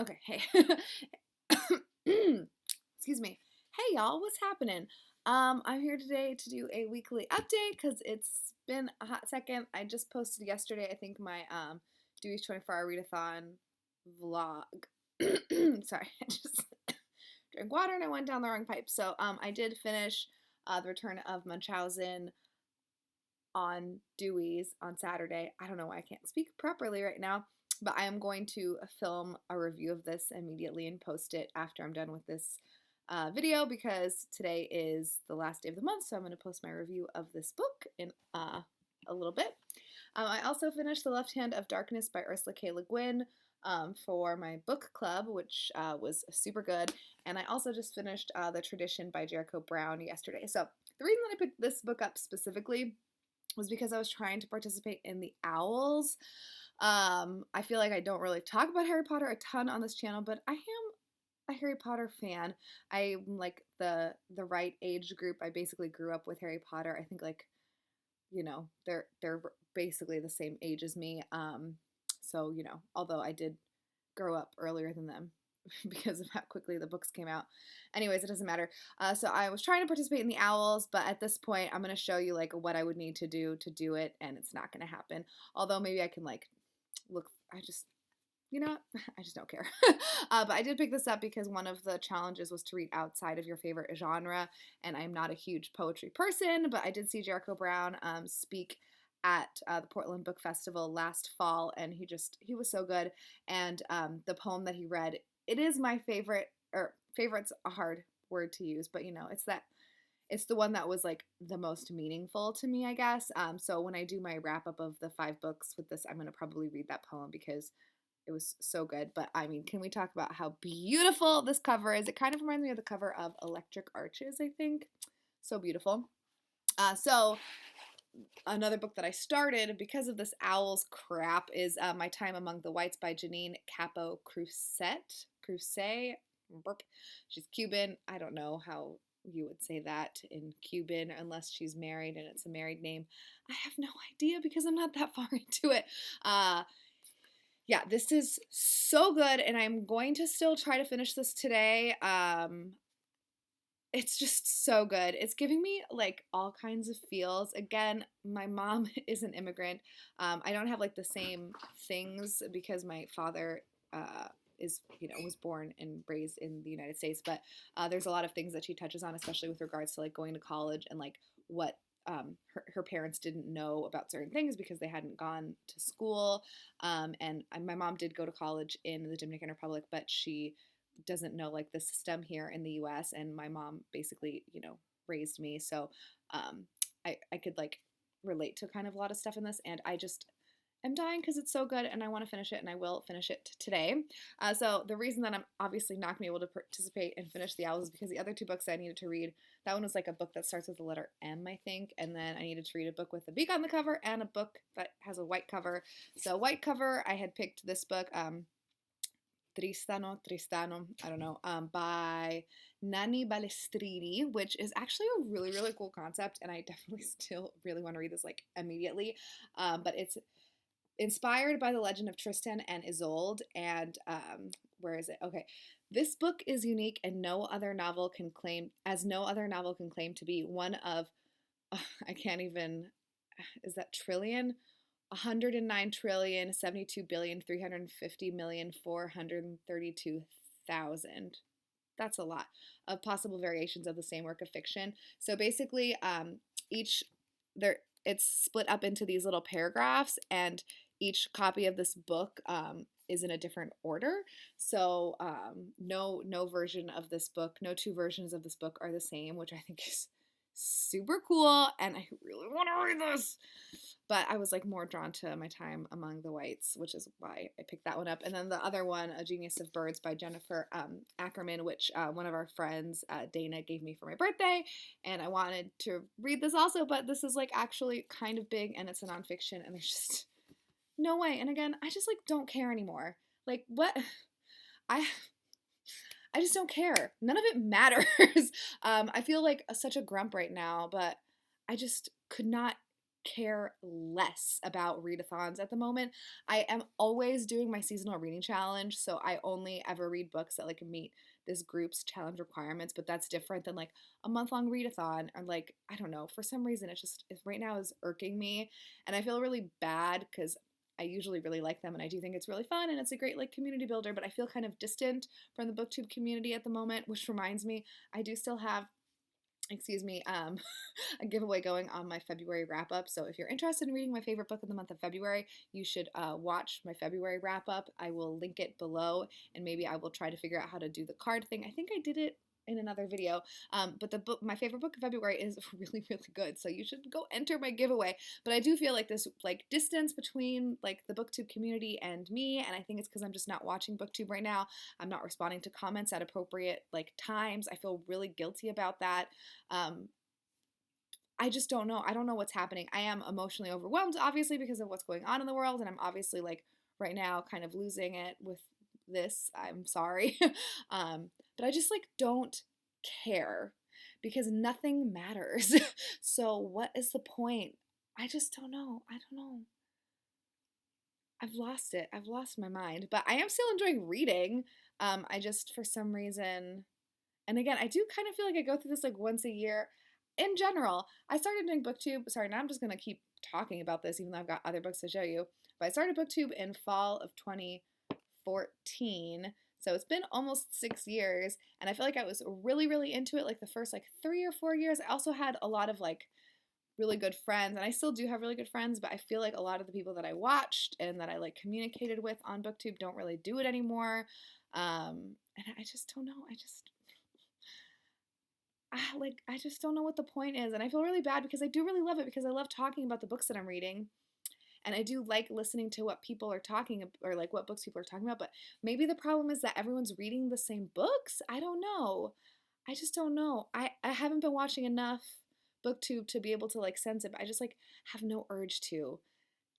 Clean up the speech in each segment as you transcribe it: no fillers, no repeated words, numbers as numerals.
Okay, hey. Excuse me. Hey y'all, what's happening? I'm here today to do a weekly update because it's been a hot second. I just posted yesterday, I think, my Dewey's 24-hour readathon vlog. Sorry, I just drank water and I went down the wrong pipe. So I did finish the Return of Munchausen on Dewey's on Saturday. I don't know why I can't speak properly right now, but I am going to film a review of this immediately and post it after I'm done with this video because today is the last day of the month, so I'm going to post my review of this book in a little bit. I also finished The Left Hand of Darkness by Ursula K. Le Guin for my book club, which was super good, and I also just finished The Tradition by Jericho Brown yesterday. So the reason that I picked this book up specifically was because I was trying to participate in the Owls. I feel like I don't really talk about Harry Potter a ton on this channel, but I am a Harry Potter fan. I'm like the right age group. I basically grew up with Harry Potter. I think like, you know, they're basically the same age as me. So, you know, although I did grow up earlier than them because of how quickly the books came out. Anyways, it doesn't matter. So I was trying to participate in the Owls, but at this point, I'm going to show you like what I would need to do it, and it's not going to happen. Although maybe I can like look, you know, I just don't care. But I did pick this up because one of the challenges was to read outside of your favorite genre, and I'm not a huge poetry person, but I did see Jericho Brown speak at the Portland Book Festival last fall, and he was so good. And the poem that he read, it is my favorite, or favorite's a hard word to use, but you know, it's the one that was like the most meaningful to me, I guess. So when I do my wrap up of the 5 books with this, I'm going to probably read that poem because it was so good. But I mean, can we talk about how beautiful this cover is? It kind of reminds me of the cover of Electric Arches, I think. So beautiful. So another book that I started because of this Owls crap is My Time Among the Whites by Janine Capo Crusette. Burp. She's Cuban. I don't know how you would say that in Cuban unless she's married and it's a married name. I have no idea because I'm not that far into it. Yeah, this is so good, and I'm going to still try to finish this today. It's just so good. It's giving me like all kinds of feels. Again, my mom is an immigrant. I don't have like the same things because my father was born and raised in the United States, but there's a lot of things that she touches on, especially with regards to like going to college and like what her parents didn't know about certain things because they hadn't gone to school. And my mom did go to college in the Dominican Republic, but she doesn't know like the system here in the US, and my mom basically, you know, raised me. So I could like relate to kind of a lot of stuff in this, and I just am dying because it's so good and I want to finish it, and I will finish it today. So the reason that I'm obviously not going to be able to participate and finish The Owls is because the other 2 books I needed to read, that one was like a book that starts with the letter M, I think, and then I needed to read a book with a beak on the cover and a book that has a white cover. So white cover, I had picked this book, Tristano, I don't know, by Nanni Balestrini, which is actually a really, really cool concept, and I definitely still really want to read this like immediately. But it's inspired by the legend of Tristan and Isolde, and where is it? Okay, this book is unique, and no other novel can claim to be one of. I can't even. Is that trillion? 109,072,350,432,000. That's a lot of possible variations of the same work of fiction. So basically, it's split up into these little paragraphs, and each copy of this book is in a different order. So no version of this book, no 2 versions of this book are the same, which I think is super cool, and I really want to read this. But I was like more drawn to My Time Among the Whites, which is why I picked that one up. And then the other one, A Genius of Birds by Jennifer Ackerman, which one of our friends, Dana, gave me for my birthday. And I wanted to read this also, but this is like actually kind of big, and it's a nonfiction, and there's just no way. And again, I just like don't care anymore. Like what? I just don't care. None of it matters. I feel like such a grump right now, but I just could not care less about readathons at the moment. I am always doing my seasonal reading challenge, so I only ever read books that like meet this group's challenge requirements, but that's different than like a month-long readathon or like I don't know, for some reason it's right now is irking me and I feel really bad cuz I usually really like them and I do think it's really fun and it's a great like community builder, but I feel kind of distant from the booktube community at the moment, which reminds me I do still have a giveaway going on my February wrap up. So if you're interested in reading my favorite book of the month of February, you should watch my February wrap up. I will link it below and maybe I will try to figure out how to do the card thing. I think I did it in another video. But the book, my favorite book of February is really, really good. So you should go enter my giveaway. But I do feel like this like distance between like the booktube community and me. And I think it's because I'm just not watching booktube right now. I'm not responding to comments at appropriate like times. I feel really guilty about that. I just don't know. I don't know what's happening. I am emotionally overwhelmed, obviously, because of what's going on in the world. And I'm obviously like right now kind of losing it with this. I'm sorry. But I just like don't care because nothing matters. So what is the point? I just don't know. I don't know. I've lost it. I've lost my mind. But I am still enjoying reading. I just, for some reason, and again, I do kind of feel like I go through this like once a year. In general, I started doing BookTube. Sorry, now I'm just going to keep talking about this even though I've got other books to show you. But I started BookTube in fall of 2014. So it's been almost 6 years. And I feel like I was really, really into it like the first like 3 or 4 years. I also had a lot of like really good friends. And I still do have really good friends. But I feel like a lot of the people that I watched and that I like communicated with on BookTube don't really do it anymore. And I just don't know. I just don't know what the point is. And I feel really bad because I do really love it because I love talking about the books that I'm reading. And I do like listening to what people are talking or like what books people are talking about. But maybe the problem is that everyone's reading the same books. I don't know. I just don't know. I haven't been watching enough BookTube to be able to like sense it. But I just like have no urge to.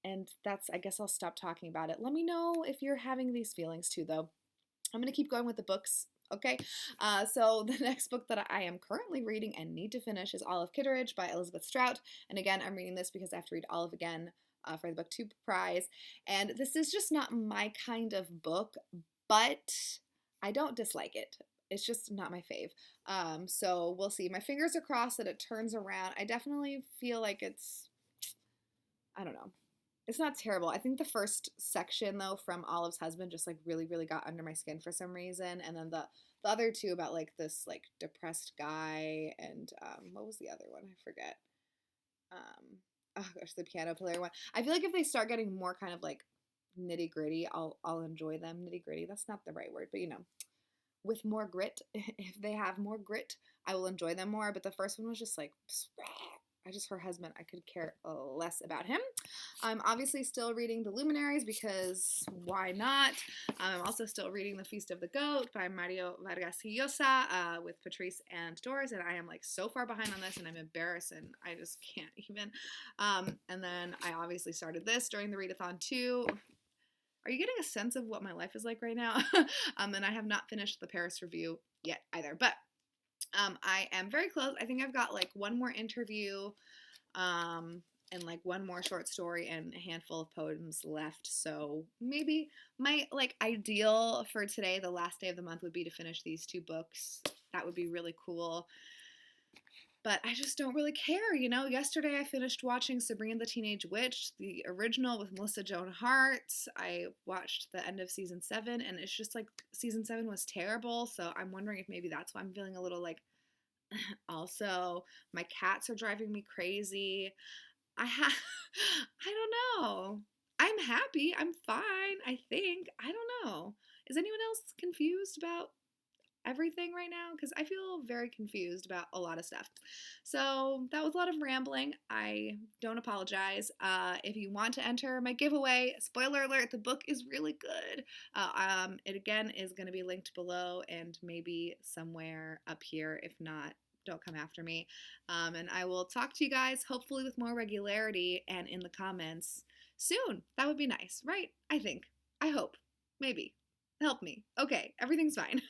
And I guess I'll stop talking about it. Let me know if you're having these feelings too, though. I'm going to keep going with the books. Okay, so the next book that I am currently reading and need to finish is Olive Kiteridge by Elizabeth Strout. And again, I'm reading this because I have to read Olive again for the BookTube prize. And this is just not my kind of book, but I don't dislike it. It's just not my fave. So we'll see. My fingers are crossed that it turns around. I definitely feel like I don't know. It's not terrible. I think the first section though from Olive's husband just like really, really got under my skin for some reason. And then the other two about like this like depressed guy and what was the other one? I forget. Oh gosh, the piano player one. I feel like if they start getting more kind of like nitty gritty, I'll enjoy them. Nitty gritty, that's not the right word, but you know, with more grit. If they have more grit, I will enjoy them more. But the first one was just like her husband, I could care less about him. I'm obviously still reading The Luminaries because why not? I'm also still reading The Feast of the Goat by Mario Vargas Llosa with Patrice and Doris, and I am like so far behind on this and I'm embarrassed and I just can't even. And then I obviously started this during the readathon too. Are you getting a sense of what my life is like right now? And I have not finished the Paris review yet either, but I am very close. I think I've got like one more interview and like one more short story and a handful of poems left. So maybe my like ideal for today, the last day of the month, would be to finish these 2 books. That would be really cool. But I just don't really care, you know. Yesterday I finished watching Sabrina the Teenage Witch, the original with Melissa Joan Hart. I watched the end of season 7 and it's just like season 7 was terrible. So I'm wondering if maybe that's why I'm feeling a little like also my cats are driving me crazy. I don't know. I'm happy. I'm fine, I think. I don't know. Is anyone else confused about everything right now? Because I feel very confused about a lot of stuff. So that was a lot of rambling. I don't apologize. If you want to enter my giveaway, spoiler alert, the book is really good. It again is going to be linked below and maybe somewhere up here. If not, don't come after me. And I will talk to you guys hopefully with more regularity and in the comments soon. That would be nice, right? I think. I hope. Maybe. Help me. Okay, everything's fine.